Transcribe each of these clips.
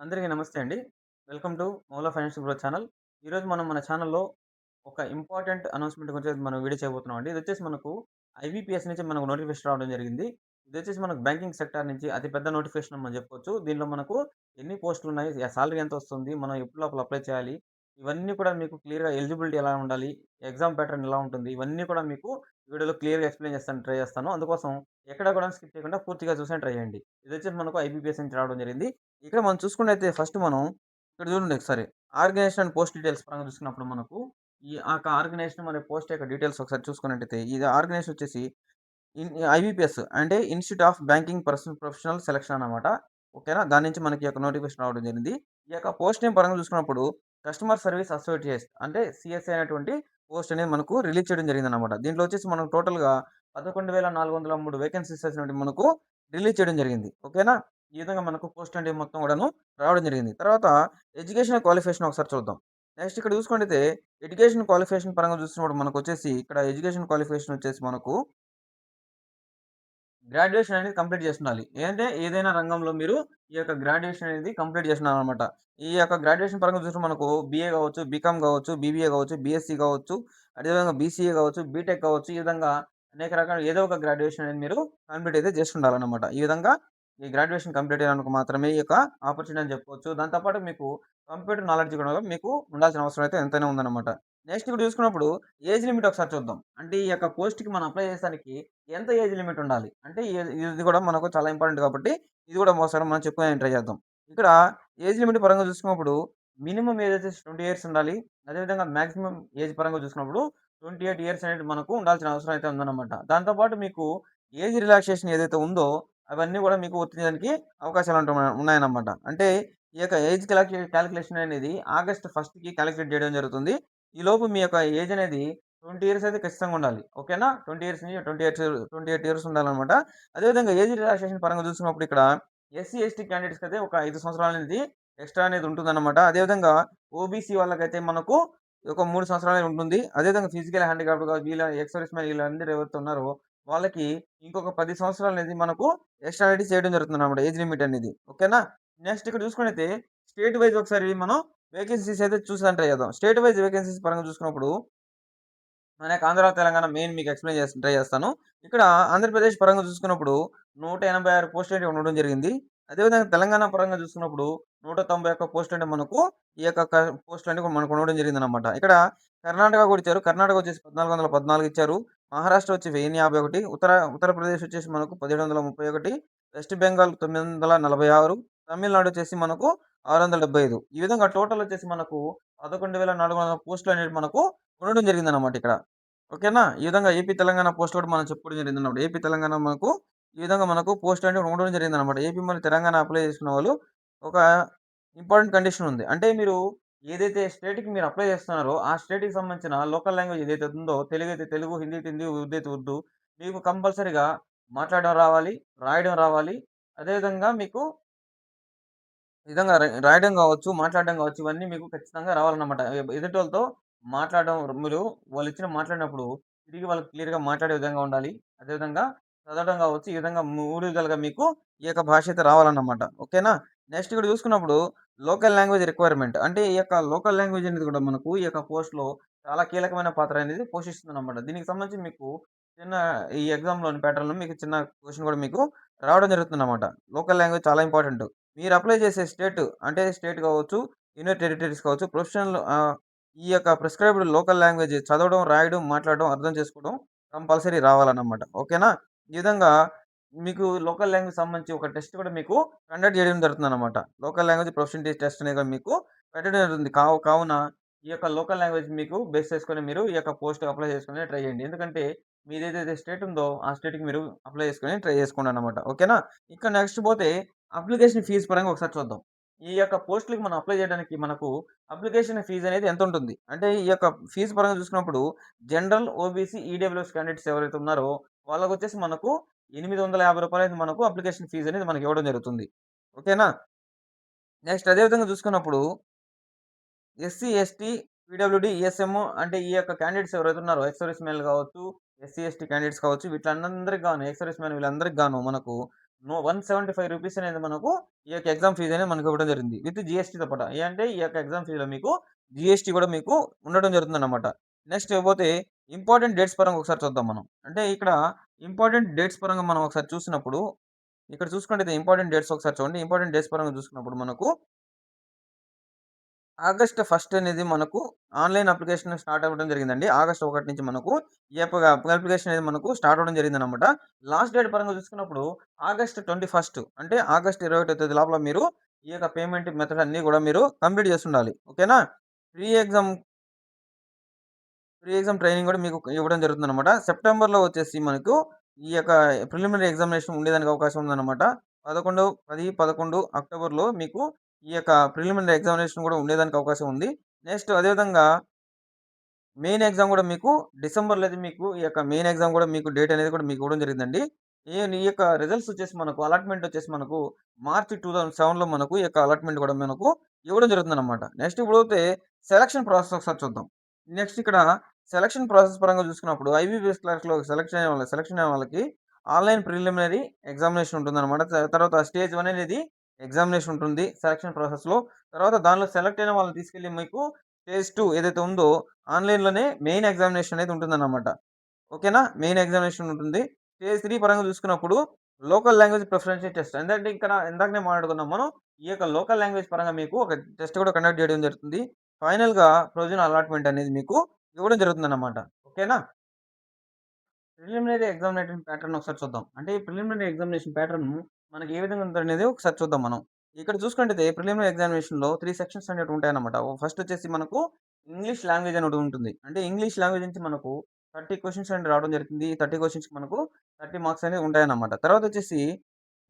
అందరికీ నమస్తే అండి. Welcome to Maula financial growth channel. ఈరోజు మనం మన ఛానల్‌లో ఒక ఇంపార్టెంట్ అనౌన్స్‌మెంట్ గురించి మనం వీడియో చేయబోతున్నామండి. ఇదొచ్చేసి మనకు ఐబీపీఎస్ నుంచి మనకు నోటిఫికేషన్ రావడం జరిగింది. ఇదొచ్చేసి మనకు బ్యాంకింగ్ సెక్టార్ నుంచి అతి పెద్ద నోటిఫికేషన్ అని మనం చెప్పుకోవచ్చు. దీనిలో మనకు ఎన్ని పోస్టులున్నాయి, సాలరీ ఎంతొస్తుంది, మనం ఎప్పుడు లోపల అప్లై చేయాలి, ఇవన్నీ కూడా మీకు క్లియర్‌గా ఎలిజిబిలిటీ ఎలా ఉండాలి, ఎగ్జామ్ ప్యాటర్న్ ఎలా ఉంటుంది, ఇవన్నీ కూడా మీకు వీడియోలో క్లియర్‌గా ఎక్స్‌ప్లెయిన్ చేస్తాను ట్రై చేస్తాను. అందుకోసం ఎక్కడ కూడా స్కిప్ చేయకుండా పూర్తిగా చూసేయండి ట్రై చేయండి. ఇదొచ్చేసి మనకు ఐబీపీఎస్ నుంచి రావడం జరిగింది. ఇక్కడ మనం చూసుకున్నట్టయితే ఫస్ట్ మనం ఇక్కడ చూడండి ఒకసారి. ఆర్గనైజేషన్ అండ్ పోస్ట్ డీటెయిల్స్ పరంగా చూసుకున్నప్పుడు మనకు ఈ ఆ యొక్క ఆర్గనైజేషన్ మరియు పోస్ట్ యొక్క డీటెయిల్స్ ఒకసారి చూసుకున్నట్టయితే ఇది ఆర్గనైజేషన్ వచ్చేసి ఐబీపీఎస్ అంటే institute of banking professional selection అన్నమాట. ఓకేనా? దాని నుంచి మనకి ఈ యొక్క నోటిఫికేషన్ రావడం జరిగింది. ఈ యొక్క పోస్ట్ నేమ్ పరంగా చూసుకున్నప్పుడు కస్టమర్ సర్వీస్ అసోసియేట్ అంటే సీఎస్ఏ అనేటువంటి పోస్ట్ అనేది మనకు రిలీజ్ చేయడం జరిగిందన్నమాట. దీంట్లో వచ్చేసి మనకు టోటల్‌గా 11,403 వేకెన్సీస్ అనేటువంటివి మనకు రిలీజ్ చేయడం జరిగింది. ఓకేనా? ఈ విధంగా మనకు పోస్ట్ అనేది మొత్తం కూడాను రావడం జరిగింది. తర్వాత ఎడ్యుకేషనల్ క్వాలిఫికేషన్ ఒకసారి చూద్దాం. నెక్స్ట్ ఇక్కడ చూసుకున్నట్టయితే ఎడ్యుకేషన్ క్వాలిఫికేషన్ పరంగా చూస్తున్నప్పుడు మనకొచ్చేసి ఇక్కడ ఎడ్యుకేషన్ క్వాలిఫికేషన్ వచ్చేసి మనకు గ్రాడ్యుయేషన్ అనేది కంప్లీట్ చేసుండాలి. ఏంటే ఏదైనా రంగంలో మీరు ఈ యొక్క గ్రాడ్యుయేషన్ అనేది కంప్లీట్ చేసున్నారనమాట. ఈ యొక్క గ్రాడ్యుయేషన్ పరంగా చూస్తే మనకు బీఏ గావచ్చు, బీకామ్ గావచ్చు, బీబీఏ గావచ్చు, బీఎస్సీ గావచ్చు, అదేవిధంగా బీసీఏ గావచ్చు, బీటెక్ గావచ్చు. ఈ విధంగా అనేక రకాల ఏదో ఒక గ్రాడ్యుయేషన్ అనేది మీరు కంప్లీట్ అయితే చేసుండాలనమాట. ఈ విధంగా ఈ గ్రాడ్యుయేషన్ కంప్లీట్ అయినందుకు మాత్రమే ఈ యొక్క ఆపర్చునిటీ అని చెప్పుకోవచ్చు. దాంతో పాటు మీకు కంప్యూటర్ నాలెడ్జ్ కూడా మీకు ఉండాల్సిన అవసరం అయితే ఎంతైనా ఉందన్నమాట. నెక్స్ట్ ఇక్కడ చూసుకున్నప్పుడు ఏజ్ లిమిట్ ఒకసారి చూద్దాం. అంటే ఈ యొక్క పోస్ట్‌కి మనం అప్లై చేసేదానికి ఎంత ఏజ్ లిమిట్ ఉండాలి? అంటే ఇది కూడా మనకు చాలా ఇంపార్టెంట్ కాబట్టి, ఇది కూడా ఒకసారి మనం చెప్పుకోవడానికి ట్రై చేద్దాం. ఇక్కడ ఏజ్ లిమిట్ పరంగా చూసుకున్నప్పుడు మినిమమ్ ఏజ్ వచ్చేసి 20 ఇయర్స్ ఉండాలి. అదేవిధంగా మాక్సిమం ఏజ్ పరంగా చూసుకున్నప్పుడు 28 ఇయర్స్ అనేది మనకు ఉండాల్సిన అవసరం అయితే ఉందన్నమాట. దాంతో పాటు మీకు ఏజ్ రిలాక్సేషన్ ఏదైతే ఉందో, అవన్నీ కూడా మీకు వర్తించడానికి అవకాశాలు ఉన్నాయన్నమాట. అంటే ఈ యొక్క ఏజ్ కాలిక్యులేషన్ అనేది ఆగస్ట్ 1కి కాలిక్యులేట్ చేయడం జరుగుతుంది. ఈలోపు మీ యొక్క ఏజ్ అనేది 20 ఇయర్స్ అయితే ఖచ్చితంగా ఉండాలి. ఓకేనా? 20 ఇయర్స్ నుంచి 28 ఇయర్స్ ఉండాలనమాట. అదేవిధంగా ఏజ్ రిలాక్సేషన్ పరంగా చూసుకున్నప్పుడు ఇక్కడ ఎస్సీ, ఎస్టీ క్యాండిడేట్స్‌కి అయితే ఒక 5 సంవత్సరాలనేది ఎక్స్‌ట్రా అనేది ఉంటుందన్నమాట. అదేవిధంగా ఓబీసీ వాళ్ళకైతే మనకు ఒక 3 సంవత్సరాలనేది ఉంటుంది. అదేవిధంగా ఫిజికల్ హ్యాండిక్యాప్డ్‌గా వీళ్ళ ఎక్స్ సర్వీస్ మెన్ వీళ్ళందరూ ఎవరైతే ఉన్నారో వాళ్ళకి ఇంకొక 10 సంవత్సరాలనేది మనకు ఎక్స్‌ట్రా అనేది చేయడం జరుగుతుందన్నమాట. ఏజ్ లిమిట్ అనేది. ఓకేనా? నెక్స్ట్ ఇక్కడ చూసుకున్నైతే స్టేట్ వైస్ ఒకసారి మనం వేకెన్సీస్ అయితే చూసేదానికి ట్రై చేద్దాం. స్టేట్ వైస్ వేకెన్సీస్ పరంగా చూసుకున్నప్పుడు మన యొక్క ఆంధ్ర, తెలంగాణ మెయిన్ మీకు ఎక్స్‌ప్లెయిన్ ట్రై చేస్తాను. ఇక్కడ ఆంధ్రప్రదేశ్ పరంగా చూసుకున్నప్పుడు 186 పోస్టులనేవి ఉండడం జరిగింది. అదేవిధంగా తెలంగాణ పరంగా చూసుకున్నప్పుడు 191 పోస్టులంటే మనకు ఈ యొక్క పోస్టులన్నీ కూడా మనకు ఉండడం జరిగిందనమాట. ఇక్కడ కర్ణాటక కూడా ఇచ్చారు. కర్ణాటక వచ్చేసి 1414 ఇచ్చారు. మహారాష్ట్ర వచ్చి 1051, ఉత్తరప్రదేశ్ వచ్చేసి మనకు 1731, వెస్ట్ బెంగాల్ 946, తమిళనాడు వచ్చేసి మనకు 675. ఈ విధంగా టోటల్ వచ్చేసి మనకు 11,400 పోస్టులనేవి మనకు ఉండడం జరిగిందనమాట ఇక్కడ. ఓకేనా? ఈ విధంగా ఏపీ, తెలంగాణ పోస్ట్ కూడా మనం చెప్పుకోవడం జరిగిందన్నమాట. ఏపీ, తెలంగాణ మనకు ఈ విధంగా మనకు పోస్ట్ అనేది ఉండడం జరిగిందనమాట. ఏపీ మరియు తెలంగాణ అప్లై చేసుకున్న వాళ్ళు ఒక ఇంపార్టెంట్ కండిషన్ ఉంది. అంటే మీరు ఏదైతే స్టేట్‌కి మీరు అప్లై చేస్తున్నారో, ఆ స్టేట్‌కి సంబంధించిన లోకల్ లాంగ్వేజ్ ఏదైతే ఉందో, తెలుగైతే తెలుగు, హిందీ అయితే హిందీ, ఉర్దూ అయితే ఉర్దూ. మీకు కంపల్సరీగా మాట్లాడడం రావాలి, రాయడం రావాలి. అదేవిధంగా మీకు ఈ విధంగా రాయడం గావచ్చు, మాట్లాడడం గావచ్చు, ఇవన్నీ మీకు ఖచ్చితంగా రావాలన్నమాట. ఎదుటోళ్ళతో మాట్లాడడం మీరు వాళ్ళిచ్చిన మాట్లాడినప్పుడు తిరిగి వాళ్ళకి క్లియర్‌గా మాట్లాడే విధంగా ఉండాలి. అదేవిధంగా చదవడం గావచ్చు, ఈ విధంగా 3 విధాలుగా మీకు ఈ యొక్క భాష అయితే రావాలన్నమాట. ఓకేనా? నెక్స్ట్ ఇక్కడ చూసుకున్నప్పుడు లోకల్ లాంగ్వేజ్ రిక్వైర్‌మెంట్ అంటే ఈ యొక్క లోకల్ లాంగ్వేజ్ అనేది కూడా మనకు ఈ యొక్క పోస్ట్‌లో చాలా కీలకమైన పాత్ర అనేది పోషిస్తుందన్నమాట. దీనికి సంబంధించి మీకు చిన్న ఈ ఎగ్జామ్‌లోని ప్యాటర్న్‌లో మీకు చిన్న క్వెషన్ కూడా మీకు రావడం జరుగుతుందన్నమాట. లోకల్ లాంగ్వేజ్ చాలా ఇంపార్టెంట్. మీరు అప్లై చేసే స్టేట్ అంటే స్టేట్ కావచ్చు, యూనియన్ టెరిటరీస్ కావచ్చు, ప్రొఫెషనల్ ఈ యొక్క ప్రిస్క్రైబ్డ్ లోకల్ లాంగ్వేజ్ చదవడం, రాయడం, మాట్లాడడం, అర్థం చేసుకోవడం కంపల్సరీ రావాలన్నమాట. ఓకేనా? ఈ విధంగా మీకు లోకల్ లాంగ్వేజ్ సంబంధించి ఒక టెస్ట్ కూడా మీకు కండక్ట్ చేయడం జరుగుతుందన్నమాట. లోకల్ లాంగ్వేజ్ ప్రొఫిషియన్సీ టెస్ట్ అనేది కూడా మీకు పెట్టడం జరుగుతుంది. కావున ఈ యొక్క లోకల్ లాంగ్వేజ్ మీకు బేస్ చేసుకొని మీరు ఈ యొక్క పోస్ట్‌కి అప్లై చేసుకొని ట్రై చేయండి. ఎందుకంటే మీదేదైతే స్టేట్ ఉందో ఆ స్టేట్‌కి మీరు అప్లై చేసుకొని ట్రై చేసుకోండన్నమాట. ఓకేనా? ఇక నెక్స్ట్ పోతే అప్లికేషన్ ఫీజ్ పరంగా ఒకసారి చూద్దాం. ఈ యొక్క పోస్ట్‌లకి మనం అప్లై చేయడానికి మనకు అప్లికేషన్ ఫీజ్ అనేది ఎంతుంటుంది? అంటే ఈ యొక్క ఫీజ్ పరంగా చూసుకున్నప్పుడు జనరల్, ఓబీసీ, ఈడబ్ల్యూఎస్ క్యాండిడేట్స్ ఎవరైతే ఉన్నారో వాళ్ళకొచ్చేసి మనకు రూ. 850 అయితే మనకు అప్లికేషన్ ఫీజ్ అనేది మనకి ఇవ్వడం జరుగుతుంది. ఓకేనా? నెక్స్ట్ అదే విధంగా చూసుకున్నప్పుడు ఎస్సీ, ఎస్టీ, పీడబ్ల్యూడీ, ఈఎస్ఎం అంటే ఈ యొక్క క్యాండిడేట్స్ ఎవరైతే ఉన్నారో ఎక్స్ సర్వీస్ మెన్‌లు కావచ్చు, ఎస్సీ, ఎస్టీ క్యాండిడేట్స్ కావచ్చు వీళ్ళందరికి గాను ఎక్స్ సర్వీస్ మెన్ వీళ్ళందరికి గాను మనకు రూ. 175 అనేది మనకు ఈ యొక్క ఎగ్జామ్ ఫీజ్ అనేది మనకు ఇవ్వడం జరిగింది. విత్ జీఎస్టీతో పాటు. అంటే ఈ యొక్క ఎగ్జామ్ ఫీజ్‌లో మీకు జీఎస్టీ కూడా మీకు ఉండడం జరుగుతుందన్నమాట. నెక్స్ట్ ఇకపోతే ఇంపార్టెంట్ డేట్స్ పరంగా ఒకసారి చూద్దాం మనం. అంటే ఇక్కడ ఇంపార్టెంట్ డేట్స్ పరంగా మనం ఒకసారి చూసినప్పుడు, ఇక్కడ చూసుకున్నట్టయితే ఇంపార్టెంట్ డేట్స్ ఒకసారి చూడండి. ఇంపార్టెంట్ డేట్స్ పరంగా చూసుకున్నప్పుడు మనకు ఆగస్ట్ ఫస్ట్ అనేది మనకు ఆన్‌లైన్ అప్లికేషన్ స్టార్ట్ అవ్వడం జరిగిందండి. ఆగస్ట్ 1 నుంచి మనకు ఈ యొక్క అప్లికేషన్ అనేది మనకు స్టార్ట్ అవ్వడం జరిగిందనమాట. లాస్ట్ డేట్ పరంగా చూసుకున్నప్పుడు ఆగస్ట్ 21 అంటే ఆగస్ట్ 21 తేదీ లోపల మీరు ఈ యొక్క పేమెంట్ మెథడ్ అన్నీ గూడా మీరు కంప్లీట్ చేసుండాలి. ఓకేనా? Pre exam pre exam training గూడా మీకు ఇవ్వడం జరుగుతుందనమాట. సెప్టెంబర్‌లో వచ్చేసి మనకు ఈ యొక్క ప్రిలిమినరీ ఎగ్జామినేషన్ ఉండేదానికి అవకాశం ఉందనమాట. 11, 10, 11 అక్టోబర్‌లో మీకు ఈ యొక్క ప్రిలిమినరీ ఎగ్జామినేషన్ గూడా ఉండేదానికి అవకాశం ఉంది. నెక్స్ట్ అదే విధంగా మెయిన్ ఎగ్జామ్ గూడా మీకు డిసెంబర్‌లో అయితే మీకు ఈ యొక్క మెయిన్ ఎగ్జామ్ గూడా మీకు డేట్ అనేది కూడా మీకు ఇవ్వడం జరిగిందండి. ఈ యొక్క రిజల్ట్స్ వచ్చేసి మనకు అలాట్‌మెంట్ వచ్చేసి మనకు మార్చ్ 2007లో మనకు ఈ యొక్క అలాట్‌మెంట్ గూడా మనకు ఇవ్వడం జరుగుతుందనమాట. నెక్స్ట్ ఇప్పుడైతే సెలక్షన్ ప్రాసెస్ ఒకసారి చూద్దాం. నెక్స్ట్ ఇక్కడ సెలక్షన్ ప్రాసెస్ పరంగా చూసుకున్నప్పుడు ఐబీపీఎస్ క్లర్క్‌లో సెలక్షన్ అయిన వాళ్ళకి ఆన్‌లైన్ ప్రిలిమినరీ ఎగ్జామినేషన్ ఉంటుందనమాట. తర్వాత స్టేజ్ 1 అనేది ఎగ్జామినేషన్ ఉంటుంది సెలక్షన్ ప్రాసెస్‌లో. తర్వాత దానిలో సెలెక్ట్ అయిన వాళ్ళని తీసుకెళ్ళి మీకు స్టేజ్ 2 ఏదైతే ఉందో ఆన్‌లైన్‌లోనే మెయిన్ ఎగ్జామినేషన్ అనేది ఉంటుందన్నమాట. ఓకేనా? మెయిన్ ఎగ్జామినేషన్ ఉంటుంది. స్టేజ్ 3 పరంగా చూసుకున్నప్పుడు లోకల్ లాంగ్వేజ్ ప్రొఫిషియన్సీ టెస్ట్. ఎందుకంటే ఇక్కడ ఇందాకనే మాట్లాడుకున్నాం మనం. ఈ యొక్క లోకల్ లాంగ్వేజ్ పరంగా మీకు ఒక టెస్ట్ కూడా కండక్ట్ చేయడం జరుగుతుంది. ఫైనల్‌గా ప్రొవిజనల్ అలాట్‌మెంట్ అనేది మీకు ఇవ్వడం జరుగుతుందన్నమాట. ఓకేనా? ప్రిలిమినరీ ఎగ్జామినేషన్ ప్యాటర్న్ ఒకసారి చూద్దాం. అంటే ఈ ప్రిలిమినరీ ఎగ్జామినేషన్ ప్యాటర్న్ మనకి ఏ విధంగా ఉందనేది ఒకసారి చూద్దాం మనం. ఇక్కడ చూసుకున్నట్టయితే ప్రిలిమినరీ ఎగ్జామినేషన్‌లో 3 సెక్షన్స్ అనేటివి ఉంటాయన్నమాట. ఫస్ట్ వచ్చేసి మనకు ఇంగ్లీష్ లాంగ్వేజ్ అని ఒకటి ఉంటుంది. అంటే ఇంగ్లీష్ లాంగ్వేజ్ నుంచి మనకు 30 క్వెషన్స్ అనేవి రావడం జరుగుతుంది. 30 క్వెషన్స్‌కి మనకు 30 మార్క్స్ అనేవి ఉంటాయన్నమాట. తర్వాత వచ్చేసి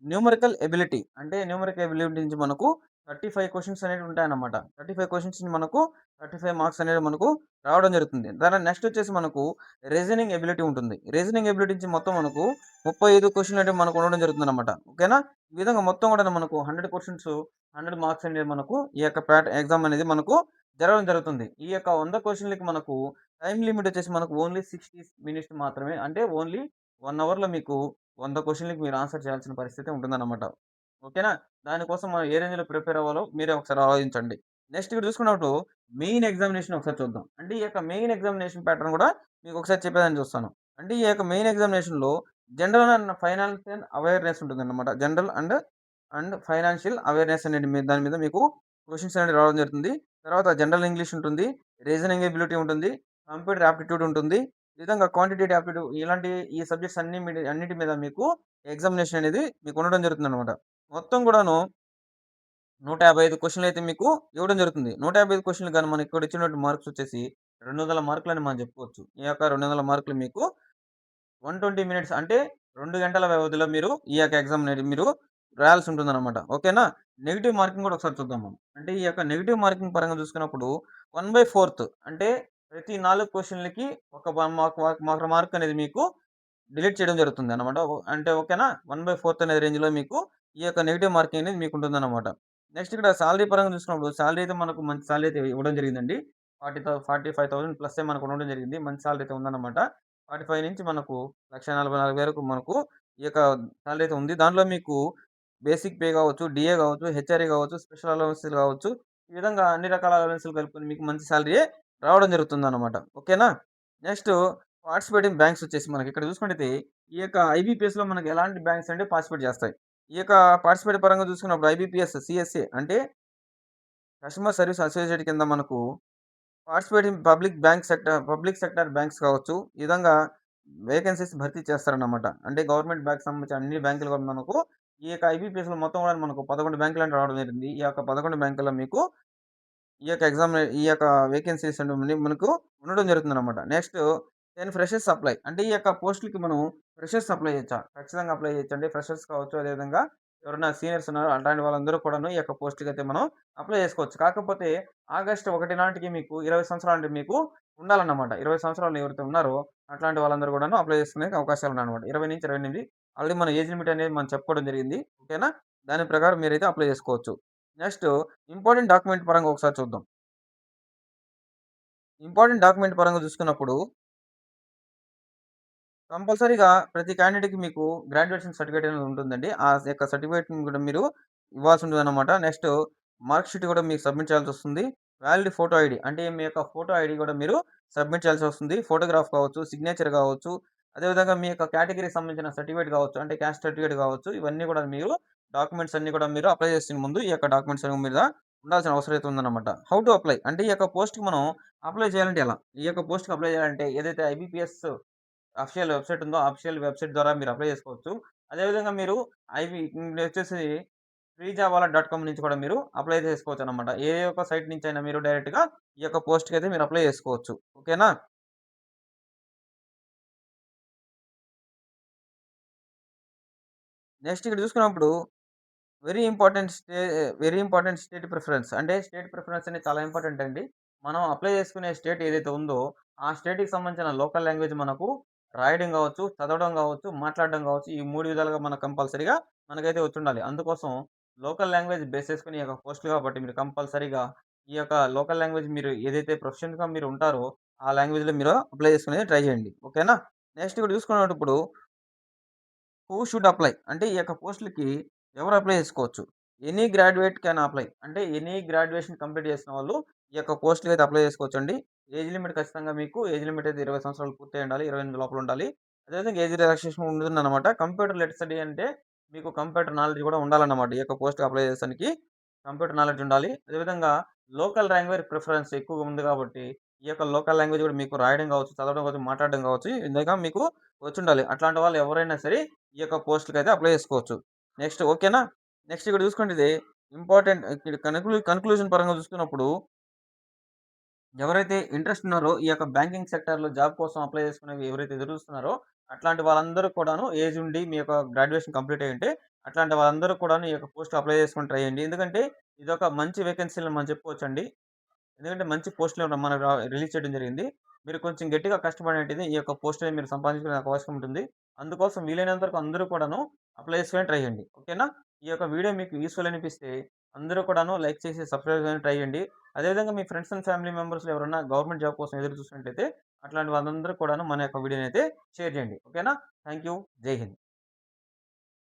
న్యూమరికల్ ఎబిలిటీ అంటే న్యూమరికల్ ఎబిలిటీ నుంచి మనకు 35 క్వెషన్స్ అనేవి ఉంటాయన్నమాట. 35 క్వెషన్స్ మనకు 35 మార్క్స్ అనేవి మనకు రావడం జరుగుతుంది. దాని నెక్స్ట్ వచ్చేసి మనకు రీజనింగ్ ఎబిలిటీ ఉంటుంది. రీజనింగ్ ఎబిలిటీ నుంచి మొత్తం మనకు 35 క్వెషన్‌లు అనేవి మనకు ఉండడం జరుగుతుందన్నమాట. ఓకేనా? ఈ విధంగా మొత్తం కూడా మనకు 100 క్వెషన్స్ 100 మార్క్స్ అనేవి మనకు ఈ యొక్క ఎగ్జామ్ అనేది మనకు జరగడం జరుగుతుంది. ఈ యొక్క 100 క్వెషన్‌లకి మనకు టైమ్ లిమిట్ వచ్చేసి మనకు ఓన్లీ 60 మినిట్స్ మాత్రమే. అంటే ఓన్లీ 1 అవర్‌లో మీకు 100 క్వెషన్‌లకి మీరు ఆన్సర్ చేయాల్సిన పరిస్థితి ఉంటుందన్నమాట. ఓకేనా? దానికోసం మనం ఏ రేంజ్‌లో ప్రిపేర్ అవ్వాలో మీరే ఒకసారి ఆలోచించండి. నెక్స్ట్ ఇక్కడ చూసుకున్నప్పుడు మెయిన్ ఎగ్జామినేషన్ ఒకసారి చూద్దాం. అంటే ఈ యొక్క మెయిన్ ఎగ్జామినేషన్ ప్యాటర్న్ కూడా మీకు ఒకసారి చెప్పేదాన్ని చూస్తాను. అంటే ఈ యొక్క మెయిన్ ఎగ్జామినేషన్‌లో జనరల్ అండ్ ఫైనాన్షియల్ అవేర్‌నెస్ ఉంటుందన్నమాట. జనరల్ అండ్ ఫైనాన్షియల్ అవేర్‌నెస్ అనేది దాని మీద మీకు క్వెషన్స్ అనేవి రావడం జరుగుతుంది. తర్వాత జనరల్ ఇంగ్లీష్ ఉంటుంది. రీజనింగ్ ఎబిలిటీ ఉంటుంది. కంప్యూటర్ యాప్టిట్యూడ్ ఉంటుంది. ఈ విధంగా క్వాంటిటేటివ్ యాప్టిట్యూడ్ ఇలాంటి ఈ సబ్జెక్ట్స్ అన్నిటి మీద మీకు ఎగ్జామినేషన్ అనేది మీకు ఉండడం జరుగుతుందన్నమాట. మొత్తం కూడాను 155 క్వెషన్‌లయితే మీకు ఇవ్వడం జరుగుతుంది. 155 క్వెషన్‌లు గాని మనకి ఇక్కడ ఇచ్చినటువంటి మార్క్స్ వచ్చేసి 200 మార్కులని మనం చెప్పుకోవచ్చు. ఈ యొక్క 200 మార్కులు మీకు 120 మినిట్స్ అంటే 2 గంటల వ్యవధిలో మీరు ఈ యొక్క ఎగ్జామ్ అనేది మీరు రాయాల్సి ఉంటుందన్నమాట. ఓకేనా? నెగెటివ్ మార్కింగ్ కూడా ఒకసారి చూద్దాం మనం. అంటే ఈ యొక్క నెగెటివ్ మార్కింగ్ పరంగా చూసుకున్నప్పుడు 1/4 అంటే ప్రతి 4 క్వెషన్‌లకి ఒక ఒక మార్క్ అనేది మీకు డిలీట్ చేయడం జరుగుతుందన్నమాట. అంటే ఓకేనా? 1/4 అనే రేంజ్‌లో మీకు ఈ యొక్క నెగెటివ్ మార్కింగ్ అనేది మీకుంటుందన్నమాట. నెక్స్ట్ ఇక్కడ సాలరీ పరంగా చూసుకున్నప్పుడు సాలరీ అయితే మనకు మంచి సాలరీ అయితే ఇవ్వడం జరిగిందండి. 45,000 ప్లస్సే మనకు ఉండడం జరిగింది. మంచి సాలరీ అయితే ఉందన్నమాట. 45 నుంచి మనకు 1,44,000 వరకు మనకు ఈ యొక్క సాలరీ అయితే ఉంది. దాంట్లో మీకు బేసిక్ పే కావచ్చు, డీఏ కావచ్చు, హెచ్ఆర్ఏ కావచ్చు, స్పెషల్ అలవెన్స్‌లు కావచ్చు. ఈ విధంగా అన్ని రకాల అలవెన్స్‌లు కలుపుకొని మీకు మంచి సాలరీయే రావడం జరుగుతుందన్నమాట. ఓకేనా? నెక్స్ట్ పార్టిసిపేటింగ్ బ్యాంక్స్ వచ్చేసి మనకి ఇక్కడ చూసుకున్నట్టయితే ఈ యొక్క ఐబీపీఎస్‌లో మనకు ఎలాంటి బ్యాంక్స్ అంటే పార్టిసిపేట్ చేస్తాయి. ఈ యొక్క పార్టిసిపేట్ పరంగా చూసుకున్నప్పుడు ఐబీపీఎస్, సీఎస్ఏ అంటే కస్టమర్ సర్వీస్ అసోసియేట్ కింద మనకు పార్టిసిపేటింగ్ పబ్లిక్ సెక్టార్ బ్యాంక్స్ కావచ్చు. ఈ విధంగా వేకెన్సీస్ భర్తీ చేస్తారన్నమాట. అంటే గవర్నమెంట్ బ్యాంక్‌కి సంబంధించిన అన్ని బ్యాంకులు కూడా మనకు ఈ యొక్క ఐబీపీఎస్‌లో మొత్తం కూడా మనకు 11 బ్యాంకులు రావడం జరిగింది. ఈ యొక్క 11 బ్యాంకుల్లో మీకు ఈ యొక్క వేకెన్సీస్ అనేవి మనకు ఉండడం జరుగుతుందనమాట. Next 10 freshers apply. అంటే ఈ యొక్క పోస్ట్‌లకి మనం ఫ్రెషర్స్ అప్లై చేయొచ్చా? ఖచ్చితంగా అప్లై చేయొచ్చండి. ఫ్రెషర్స్ కావచ్చు, అదేవిధంగా ఎవరైనా సీనియర్స్ ఉన్నారో అలాంటి వాళ్ళందరూ కూడాను ఈ యొక్క పోస్ట్‌లకైతే మనం అప్లై చేసుకోవచ్చు. కాకపోతే ఆగస్ట్ 1 నాటికి మీకు 20 సంవత్సరాలు అంటే మీకు ఉండాలన్నమాట. 20 సంవత్సరాలు ఎవరైతే ఉన్నారో అట్లాంటి వాళ్ళందరూ కూడాను అప్లై చేసుకునేకి అవకాశాలు ఉన్నాయన్నమాట. 20-28 ఆల్రెడీ మన ఏజ్ లిమిట్ అనేది మనం చెప్పుకోవడం జరిగింది. ఓకేనా? దాని ప్రకారం మీరైతే అప్లై చేసుకోవచ్చు. నెక్స్ట్ ఇంపార్టెంట్ డాక్యుమెంట్ పరంగా ఒకసారి చూద్దాం. ఇంపార్టెంట్ డాక్యుమెంట్ పరంగా చూసుకున్నప్పుడు కంపల్సరీగా ప్రతి క్యాండిడేట్‌కి మీకు గ్రాడ్యుయేషన్ సర్టిఫికేట్ అనేది ఉంటుందండి. ఆ యొక్క సర్టిఫికేట్‌ని కూడా మీరు ఇవ్వాల్సి ఉంటుందన్నమాట. నెక్స్ట్ మార్క్ షీట్ కూడా మీకు సబ్మిట్ చేయాల్సొస్తుంది. వాలిడ్ ఫోటో ఐడీ అంటే మీ యొక్క ఫోటో ఐడీ కూడా మీరు సబ్మిట్ చేయాల్సొస్తుంది. ఫోటోగ్రాఫ్ కావచ్చు, సిగ్నేచర్ కావచ్చు, అదేవిధంగా మీ యొక్క కేటగరీకి సంబంధించిన సర్టిఫికేట్ కావచ్చు, అంటే క్యాస్ట్ సర్టిఫికేట్ కావచ్చు, ఇవన్నీ కూడా మీరు డాక్యుమెంట్స్ అన్నీ కూడా మీరు అప్లై చేసే ముందు ఈ యొక్క డాక్యుమెంట్స్ అన్ని మీద ఉండాల్సిన అవసరం అయితే ఉందన్నమాట. హౌ టు అప్లై అంటే ఈ యొక్క పోస్ట్‌కి మనం అప్లై చేయాలంటే ఎలా? ఈ యొక్క పోస్ట్‌కి అప్లై చేయాలంటే ఏదైతే ఐబీపీఎస్ అఫిషియల్ వెబ్‌సైట్ ఉందో, అఫిషియల్ వెబ్‌సైట్ ద్వారా మీరు అప్లై చేసుకోవచ్చు. అదేవిధంగా మీరు వచ్చేసి freejavala.com నుంచి కూడా మీరు అప్లై చేసుకోవచ్చనమాట. ఏ ఒక్క సైట్ నుంచైనా మీరు డైరెక్ట్‌గా ఈ యొక్క పోస్ట్‌కైతే మీరు అప్లై చేసుకోవచ్చు. ఓకేనా? నెక్స్ట్ ఇక్కడ చూసుకున్నప్పుడు వెరీ ఇంపార్టెంట్ స్టేట్ ప్రిఫరెన్స్. అంటే స్టేట్ ప్రిఫరెన్స్ అనేది చాలా ఇంపార్టెంట్ అండి. మనం అప్లై చేసుకునే స్టేట్ ఏదైతే ఉందో, ఆ స్టేట్‌కి సంబంధించిన లోకల్ లాంగ్వేజ్ మనకు రాయడం గావచ్చు, చదవడం గావచ్చు, మాట్లాడడం గావచ్చు, ఈ 3 విధాలుగా మనకు కంపల్సరీగా మనకైతే వచ్చుండాలి. అందుకోసం లోకల్ లాంగ్వేజ్ బేస్ చేసుకొని ఈ యొక్క పోస్టులు కాబట్టి మీరు కంపల్సరీగా ఈ యొక్క లోకల్ లాంగ్వేజ్ మీరు ఏదైతే ప్రొఫెషనల్‌గా మీరు ఉంటారో, ఆ లాంగ్వేజ్‌లో మీరు అప్లై చేసుకునేది ట్రై చేయండి. ఓకేనా? నెక్స్ట్ ఇక్కడ చూసుకున్నప్పుడు హూ షుడ్ అప్లై? అంటే ఈ యొక్క పోస్ట్‌లకి ఎవరు అప్లై చేసుకోవచ్చు? Any graduate can apply. అంటే ఎనీ గ్రాడ్యుయేషన్ కంప్లీట్ చేసిన వాళ్ళు ఈ యొక్క పోస్ట్‌లకైతే అప్లై చేసుకోవచ్చండి. ఏజ్ లిమిట్ ఖచ్చితంగా మీకు ఏజ్ లిమిట్ అయితే 20 సంవత్సరాలు పూర్తయి ఉండాలి. 28 లోపల ఉండాలి. అదేవిధంగా ఏజ్ రిలాక్సేషన్ ఉంటుందన్నమాట. కంప్యూటర్ లిటరసీ అంటే మీకు కంప్యూటర్ నాలెడ్జ్ కూడా ఉండాలన్నమాట. ఈ యొక్క పోస్ట్‌కి అప్లై చేసేదానికి కంప్యూటర్ నాలెడ్జ్ ఉండాలి. అదేవిధంగా లోకల్ లాంగ్వేజ్ ప్రిఫరెన్స్ ఎక్కువగా ఉంది కాబట్టి, ఈ యొక్క లోకల్ లాంగ్వేజ్ కూడా మీకు రాయడం కావచ్చు, చదవడం కావచ్చు, మాట్లాడడం కావచ్చు, ఇందాక మీకు వచ్చుండాలి. అట్లాంటి వాళ్ళు ఎవరైనా సరే ఈ యొక్క పోస్ట్‌లకైతే అప్లై చేసుకోవచ్చు. నెక్స్ట్ ఓకేనా? నెక్స్ట్ ఇక్కడ చూసుకుంటే ఇది ఇంపార్టెంట్ ఇక్కడ కన్‌క్లూజన్ పరంగా చూసుకున్నప్పుడు ఎవరైతే ఇంట్రెస్ట్ ఉన్నారో ఈ యొక్క బ్యాంకింగ్ సెక్టార్‌లో జాబ్ కోసం అప్లై చేసుకునేవి ఎవరైతే ఎదురు చూస్తున్నారో అట్లాంటి వాళ్ళందరూ కూడాను ఏజ్ ఉండి మీ యొక్క గ్రాడ్యుయేషన్ కంప్లీట్ అయ్యుంటే అట్లాంటి వాళ్ళందరూ కూడాను ఈ యొక్క పోస్ట్ అప్లై చేసుకొని ట్రై చేయండి. ఎందుకంటే ఇదొక మంచి వేకెన్సీలని మనం చెప్పుకోవచ్చండి. ఎందుకంటే మంచి పోస్ట్‌లు మనకు రిలీజ్ చేయడం జరిగింది. మీరు కొంచెం గట్టిగా కష్టపడినట్టయితే ఈ యొక్క పోస్ట్‌ని మీరు సంపాదించుకునే అవకాశం ఉంటుంది. అందుకోసం వీలైనంత వరకు అందరూ కూడాను అప్లై చేసుకొని ట్రై చేయండి. ఓకేనా? ఈ యొక్క వీడియో మీకు యూజ్‌ఫుల్ అనిపిస్తే అందరూ కూడాను లైక్ చేసి సబ్స్క్రైబ్ చేయడానికి ట్రై చేయండి. అదేవిధంగా మీ ఫ్రెండ్స్ అండ్ ఫ్యామిలీ మెంబర్స్‌లో ఎవరైనా గవర్నమెంట్ జాబ్ కోసం ఎదురు చూస్తున్నట్టయితే అట్లాంటి వాళ్ళందరూ కూడాను మన యొక్క వీడియోనైతే షేర్ చేయండి. ఓకేనా? Thank you. జై హింద్.